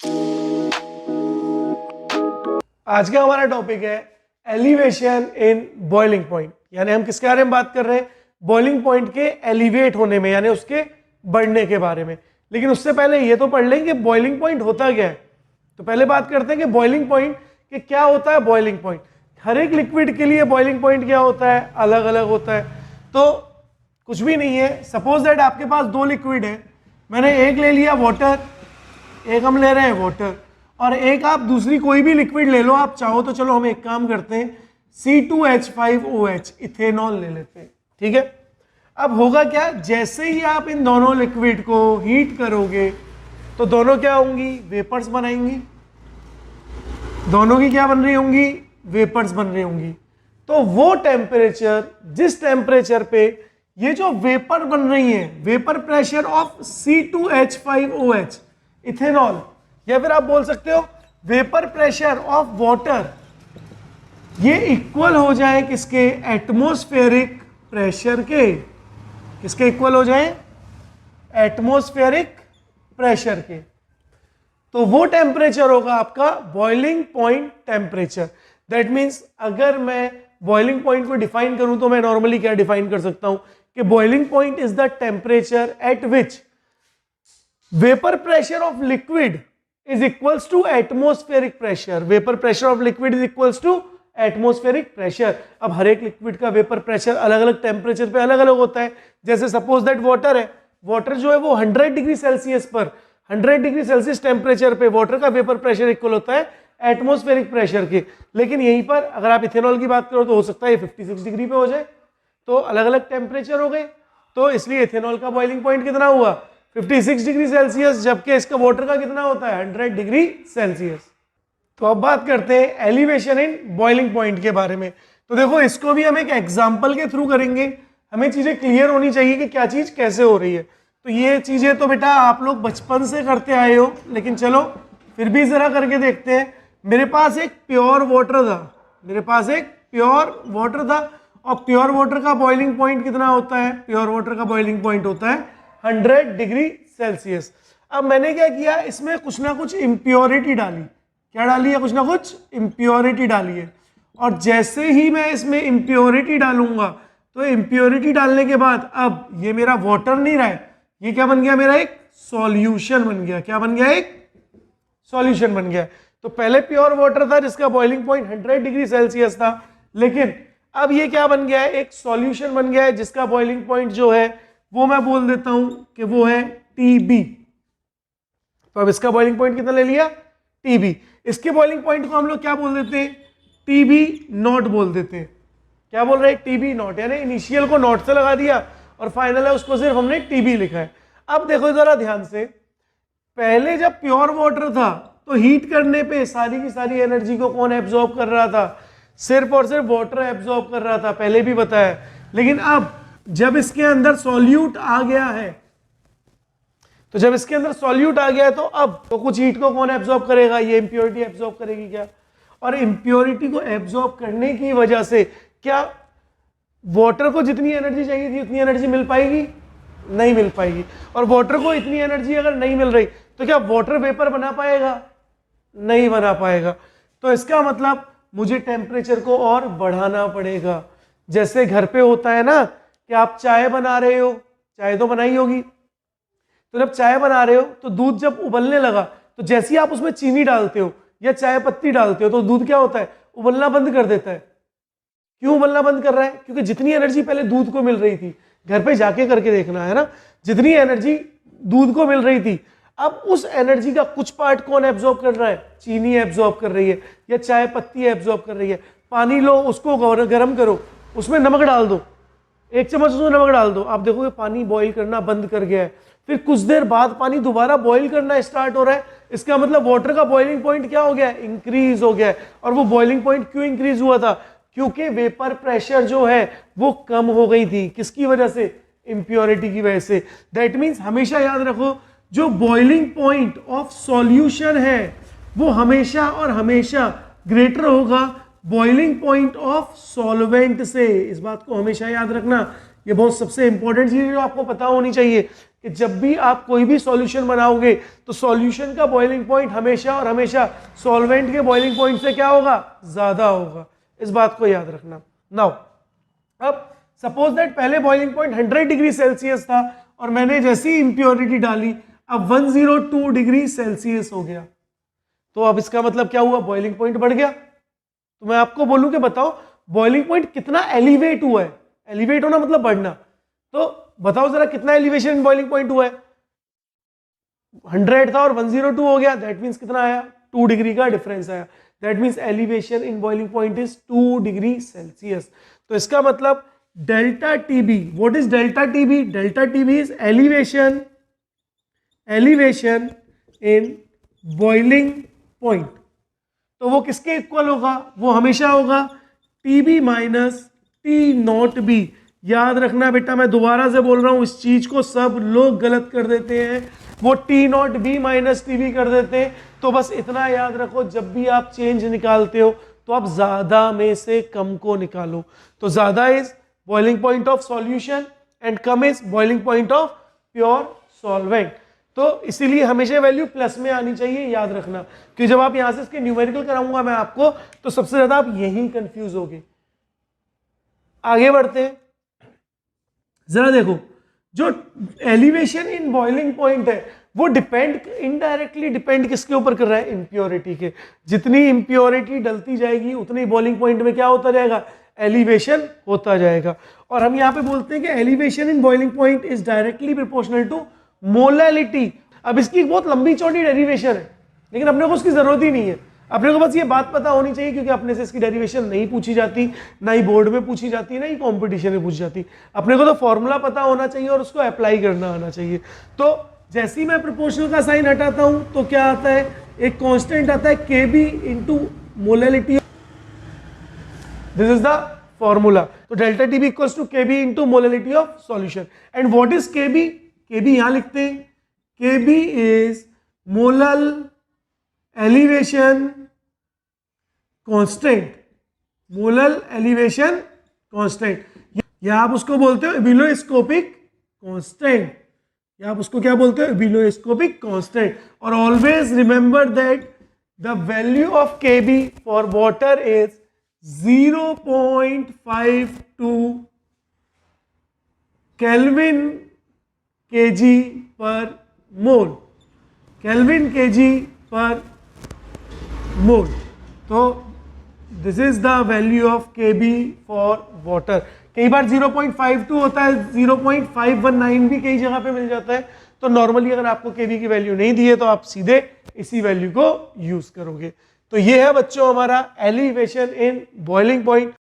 आज का हमारा टॉपिक है एलिवेशन इन बॉइलिंग पॉइंट, यानी हम किसके बारे में बात कर रहे हैं? बॉइलिंग पॉइंट के एलिवेट होने में, यानी उसके बढ़ने के बारे में। लेकिन उससे पहले ये तो पढ़ लें कि बॉइलिंग पॉइंट होता क्या है। तो पहले बात करते हैं कि बॉइलिंग पॉइंट कि क्या होता है। बॉइलिंग पॉइंट हर एक लिक्विड के लिए बॉइलिंग पॉइंट क्या होता है, अलग अलग होता है। तो कुछ भी नहीं है। सपोज दैट आपके पास दो लिक्विड है, मैंने एक ले लिया वाटर, एक हम ले रहे हैं वाटर, और एक आप दूसरी कोई भी लिक्विड ले लो आप चाहो तो। चलो हम एक काम करते हैं, C2H5OH इथेनॉल ले लेते हैं, ठीक है। अब होगा क्या, जैसे ही आप इन दोनों लिक्विड को हीट करोगे तो दोनों क्या होंगी, वेपर्स बनाएंगी। दोनों की क्या बन रही होंगी, वेपर्स बन रही होंगी। तो वो टेम्परेचर, जिस टेम्परेचर पे ये जो वेपर बन रही है, vapour pressure of C2H5OH ethanol, या फिर आप बोल सकते हो वेपर प्रेशर ऑफ वाटर, ये इक्वल हो जाए किसके, एटमॉस्फेरिक प्रेशर के। किसके इक्वल हो जाए, एटमॉस्फेरिक प्रेशर के। तो वो टेम्परेचर होगा आपका boiling point temperature. That means अगर मैं बॉइलिंग पॉइंट को डिफाइन करूं तो मैं नॉर्मली क्या डिफाइन कर सकता हूं कि boiling point is the temperature at which vapour pressure of liquid is equals to atmospheric pressure. Vapor pressure of liquid is equals to atmospheric pressure. अब हर एक लिक्विड का वेपर प्रेशर अलग अलग टेम्परेचर पे अलग अलग होता है। जैसे सपोज दैट वाटर है, वाटर जो है वो 100 डिग्री सेल्सियस पर, 100 डिग्री सेल्सियस टेम्परेचर पे वाटर का वेपर प्रेशर इक्वल होता है एटमॉस्फेरिक प्रेशर के। लेकिन यहीं पर अगर आप इथेनॉल की बात करो तो हो सकता है 56 डिग्री पे हो जाए। तो अलग अलग टेम्परेचर हो गए, तो इसलिए इथेनॉल का बॉइलिंग पॉइंट कितना हुआ, 56 डिग्री सेल्सियस, जबकि इसका वाटर का कितना होता है 100 डिग्री सेल्सियस। तो अब बात करते हैं एलिवेशन इन बॉइलिंग पॉइंट के बारे में। तो देखो इसको भी हम एक एग्जांपल के थ्रू करेंगे, हमें चीजें क्लियर होनी चाहिए कि क्या चीज कैसे हो रही है। तो ये चीजें तो बेटा आप लोग बचपन से करते आए हो, लेकिन चलो फिर भी जरा करके देखते हैं। मेरे पास एक प्योर वाटर था, मेरे पास एक प्योर वाटर था, और प्योर वाटर का बॉइलिंग पॉइंट कितना होता है, प्योर वाटर का बॉइलिंग पॉइंट होता है 100 डिग्री सेल्सियस। अब मैंने क्या किया, इसमें कुछ ना कुछ इम्प्योरिटी डाली। क्या डाली है, कुछ ना कुछ इम्प्योरिटी डाली है। और जैसे ही मैं इसमें इम्प्योरिटी डालूंगा तो इम्प्योरिटी डालने के बाद अब ये मेरा वाटर नहीं रहा है, ये क्या बन गया, मेरा एक सॉल्यूशन बन गया। क्या बन गया, एक सॉल्यूशन बन गया। तो पहले प्योर वाटर था जिसका बॉइलिंग पॉइंट 100 डिग्री सेल्सियस था, लेकिन अब ये क्या बन गया है, एक सॉल्यूशन बन गया है जिसका बॉइलिंग पॉइंट जो है वो मैं बोल देता हूं कि वो है TB। तो अब इसका बॉइलिंग पॉइंट कितना ले लिया, TB। इसके बॉइलिंग पॉइंट को हम लोग क्या बोल देते हैं, TB नॉट बोल देते हैं। क्या बोल रहे हैं, TB नॉट, यानी इनिशियल को नॉट से लगा दिया और फाइनल है उसको सिर्फ हमने TB लिखा है। अब देखो जरा ध्यान से, पहले जब प्योर वाटर था तो हीट करने पे सारी की सारी एनर्जी को कौन एब्जॉर्ब कर रहा था, सिर्फ और सिर्फ वाटर एब्जॉर्ब कर रहा था, पहले भी बताया। लेकिन अब जब इसके अंदर सॉल्यूट आ गया है, तो जब इसके अंदर सॉल्यूट आ गया है तो अब तो कुछ हीट को कौन एब्जॉर्ब करेगा, ये इंप्योरिटी एब्जॉर्ब करेगी क्या। और इंप्योरिटी को एब्जॉर्ब करने की वजह से क्या वाटर को जितनी एनर्जी चाहिए थी उतनी एनर्जी मिल पाएगी, नहीं मिल पाएगी। और वाटर को इतनी एनर्जी अगर नहीं मिल रही तो क्या वाटर वेपर बना पाएगा, नहीं बना पाएगा। तो इसका मतलब मुझे टेम्परेचर को और बढ़ाना पड़ेगा। जैसे घर पे होता है ना कि आप चाय बना रहे हो, चाय तो बनाई होगी, तो जब चाय बना रहे हो तो दूध जब उबलने लगा तो जैसे ही आप उसमें चीनी डालते हो या चाय पत्ती डालते हो तो दूध क्या होता है, उबलना बंद कर देता है। क्यों उबलना बंद कर रहा है, क्योंकि जितनी एनर्जी पहले दूध को मिल रही थी, घर पे जाके करके देखना है ना, जितनी एनर्जी दूध को मिल रही थी, अब उस एनर्जी का कुछ पार्ट कौन एब्जॉर्ब कर रहा है, चीनी एब्जॉर्ब कर रही है या चाय पत्ती एब्जॉर्ब कर रही है। पानी लो, उसको गर्म करो, उसमें नमक डाल दो, 1 चम्मच उसमें नमक डाल दो, आप देखोगे पानी बॉईल करना बंद कर गया है। फिर कुछ देर बाद पानी दोबारा बॉईल करना स्टार्ट हो रहा है, इसका मतलब वाटर का बॉइलिंग पॉइंट क्या हो गया है, इंक्रीज हो गया है। और वो बॉइलिंग पॉइंट क्यों इंक्रीज हुआ था, क्योंकि वेपर प्रेशर जो है वो कम हो गई थी। किसकी वजह से, इंप्योरिटी की वजह से। दैट मीन्स हमेशा याद रखो, जो बॉइलिंग पॉइंट ऑफ सॉल्यूशन है वो हमेशा और हमेशा ग्रेटर होगा बॉइलिंग पॉइंट ऑफ सॉल्वेंट से। इस बात को हमेशा याद रखना, ये बहुत सबसे इंपॉर्टेंट चीज है जो आपको पता होनी चाहिए कि जब भी आप कोई भी सॉल्यूशन बनाओगे तो सॉल्यूशन का बॉइलिंग पॉइंट हमेशा और हमेशा सॉल्वेंट के बॉइलिंग पॉइंट से क्या होगा, ज्यादा होगा। इस बात को याद रखना। नाउ अब सपोज दैट पहले बॉइलिंग पॉइंट 100 डिग्री सेल्सियस था और मैंने जैसी इंप्योरिटी डाली अब 102 डिग्री सेल्सियस हो गया, तो अब इसका मतलब क्या हुआ, बॉइलिंग पॉइंट बढ़ गया। तो मैं आपको बोलूं कि बताओ बॉइलिंग पॉइंट कितना एलिवेट हुआ है। एलिवेट होना मतलब बढ़ना, तो बताओ जरा कितना एलिवेशन इन बॉइलिंग पॉइंट हुआ है। 100 था और 102 हो गया, दैट मींस कितना आया, 2 डिग्री का डिफरेंस आया। That means elevation in boiling point is 2 degree Celsius. तो इसका मतलब delta TB, what is delta TB? Delta TB is elevation in boiling point. तो वो किसके इक्वल होगा, वो हमेशा होगा TB minus T naught B. याद रखना बेटा, मैं दोबारा से बोल रहा हूं, इस चीज को सब लोग गलत कर देते हैं, वो T naught B minus T B कर देते हैं। तो बस इतना याद रखो, जब भी आप चेंज निकालते हो तो आप ज्यादा में से कम को निकालो। तो ज्यादा is boiling point of solution and come is boiling point of pure solvent. तो इसीलिए हमेशा वैल्यू प्लस में आनी चाहिए, याद रखना, कि जब आप यहां से इसके न्यूमेरिकल कराऊंगा मैं आपको तो सबसे ज्यादा आप यही कंफ्यूज होगे। आगे बढ़ते हैं, जरा देखो, जो एलिवेशन इन बॉइलिंग पॉइंट है वो डिपेंड, इनडायरेक्टली डिपेंड किसके ऊपर कर रहा है, इंप्योरिटी के। जितनी इंप्योरिटी डलती जाएगी उतनी बॉइलिंग पॉइंट में क्या होता जाएगा, एलिवेशन होता जाएगा। और हम यहां पे बोलते हैं कि elevation in boiling point is directly proportional to molality. अब इसकी बहुत लंबी चौड़ी डेरिवेशन है, लेकिन अपने को उसकी जरूरत ही नहीं है। अपने को बस ये बात पता होनी चाहिए, क्योंकि अपने से इसकी डेरिवेशन नहीं पूछी जाती, ना ही बोर्ड में पूछी जाती, ना ही कॉम्पिटिशन में पूछी जाती। अपने को तो फॉर्मूला पता होना चाहिए और उसको अप्लाई करना आना चाहिए। तो जैसे ही मैं प्रोपोर्शनल का साइन हटाता हूं तो क्या आता है, एक कांस्टेंट आता है Kb into molality. This is the formula. तो delta T B equals to Kb into molality of solution. And what is Kb? Kb यहां लिखते हैं, Kb is molal elevation constant. Molal elevation constant, या आप उसको बोलते हो एबिलोस्कोपिक कांस्टेंट, या आप उसको क्या बोलते हो, एबिलोस्कोपिक कांस्टेंट। और always remember that the value of Kb for water is 0.52 kelvin kg पर मोल, केल्विन kg पर मोल। तो this is the value of Kb for water. कई बार 0.52 होता है, 0.519 भी कई जगह पे मिल जाता है। तो नॉर्मली अगर आपको Kb की वैल्यू नहीं दी है तो आप सीधे इसी वैल्यू को यूज करोगे। तो ये है बच्चों हमारा एलिवेशन इन बॉइलिंग पॉइंट।